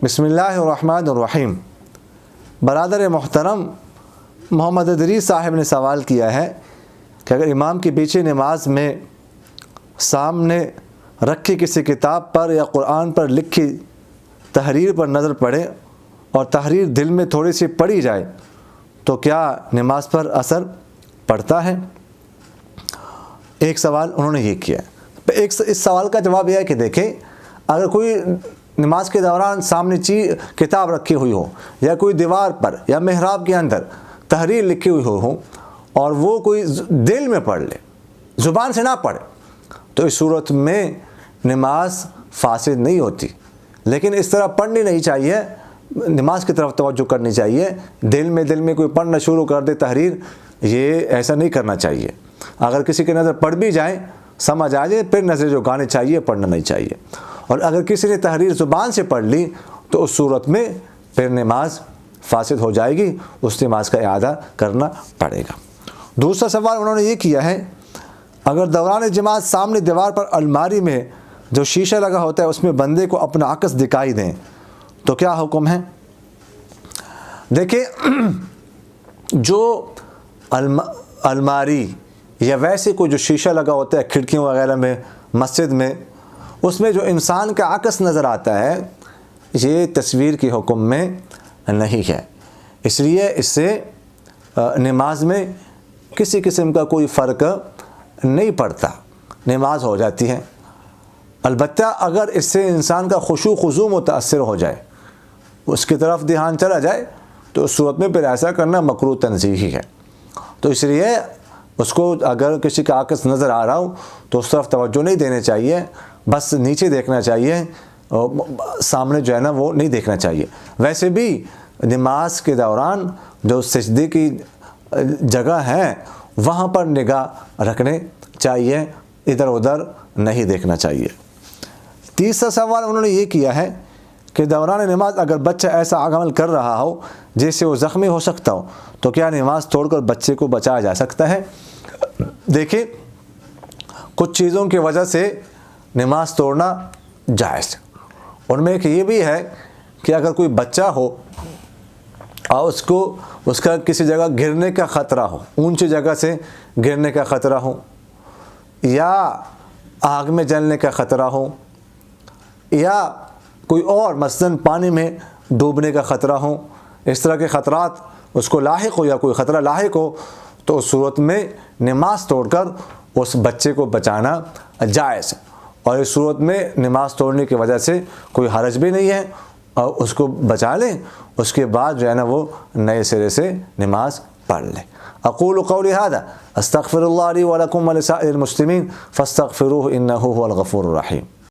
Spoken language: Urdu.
بسم اللہ الرحمن الرحیم۔ برادر محترم محمد ادریس صاحب نے سوال کیا ہے کہ اگر امام کے پیچھے نماز میں سامنے رکھی کسی کتاب پر یا قرآن پر لکھی تحریر پر نظر پڑے اور تحریر دل میں تھوڑی سی پڑی جائے تو کیا نماز پر اثر پڑتا ہے؟ ایک سوال انہوں نے یہ کیا ہے۔ اس سوال کا جواب یہ ہے کہ دیکھیں، اگر کوئی نماز کے دوران سامنے کتاب رکھی ہوئی ہو یا کوئی دیوار پر یا محراب کے اندر تحریر لکھی ہوئی ہو اور وہ کوئی دل میں پڑھ لے، زبان سے نہ پڑھے، تو اس صورت میں نماز فاسد نہیں ہوتی۔ لیکن اس طرح پڑھنی نہیں چاہیے، نماز کی طرف توجہ کرنی چاہیے۔ دل میں کوئی پڑھنا شروع کر دے تحریر، یہ ایسا نہیں کرنا چاہیے۔ اگر کسی کی نظر پڑھ بھی جائے، سمجھ آ جائے، پھر نظر جھکانی چاہیے، پڑھنا نہیں چاہیے۔ اور اگر کسی نے تحریر زبان سے پڑھ لی تو اس صورت میں پھر نماز فاسد ہو جائے گی، اس نماز کا اعادہ کرنا پڑے گا۔ دوسرا سوال انہوں نے یہ کیا ہے، اگر دوران جماعت سامنے دیوار پر الماری میں جو شیشہ لگا ہوتا ہے اس میں بندے کو اپنا عکس دکھائی دیں تو کیا حکم ہے؟ دیکھیں، جو الماری یا ویسے کوئی جو شیشہ لگا ہوتا ہے کھڑکیوں وغیرہ میں مسجد میں، اس میں جو انسان کا عکس نظر آتا ہے، یہ تصویر کی حکم میں نہیں ہے۔ اس لیے اس سے نماز میں کسی قسم کا کوئی فرق نہیں پڑتا، نماز ہو جاتی ہے۔ البتہ اگر اس سے انسان کا خشوع خضوع متاثر ہو جائے، اس کی طرف دھیان چلا جائے، تو اس صورت میں پھر ایسا کرنا مکروہ تنزیہی ہے۔ تو اس لیے اس کو اگر کسی کا عکس نظر آ رہا ہو تو اس طرف توجہ نہیں دینے چاہیے، بس نیچے دیکھنا چاہیے، سامنے جو ہے نا وہ نہیں دیکھنا چاہیے۔ ویسے بھی نماز کے دوران جو سجدے کی جگہ ہے وہاں پر نگاہ رکھنے چاہیے، ادھر ادھر نہیں دیکھنا چاہیے۔ تیسرا سوال انہوں نے یہ کیا ہے کہ دوران نماز اگر بچہ ایسا عمل کر رہا ہو جس سے وہ زخمی ہو سکتا ہو تو کیا نماز توڑ کر بچے کو بچایا جا سکتا ہے؟ دیکھیں، کچھ چیزوں کی وجہ سے نماز توڑنا جائز ہے۔ ان میں ایک یہ بھی ہے کہ اگر کوئی بچہ ہو اور اس کا کسی جگہ گرنے کا خطرہ ہو، اونچی جگہ سے گرنے کا خطرہ ہو، یا آگ میں جلنے کا خطرہ ہو، یا کوئی اور مثلاً پانی میں ڈوبنے کا خطرہ ہو، اس طرح کے خطرات اس کو لاحق ہو یا کوئی خطرہ لاحق ہو، تو اس صورت میں نماز توڑ کر اس بچے کو بچانا جائز ہے۔ اور اس صورت میں نماز توڑنے کی وجہ سے کوئی حرج بھی نہیں ہے، اور اس کو بچا لیں، اس کے بعد جو ہے نا وہ نئے سرے سے نماز پڑھ لیں۔ اقول قولی ھذا استغفر اللہ لی ولکم ولسائر المسلمین فاستغفروہ انہ ھو الغفور الرحیم۔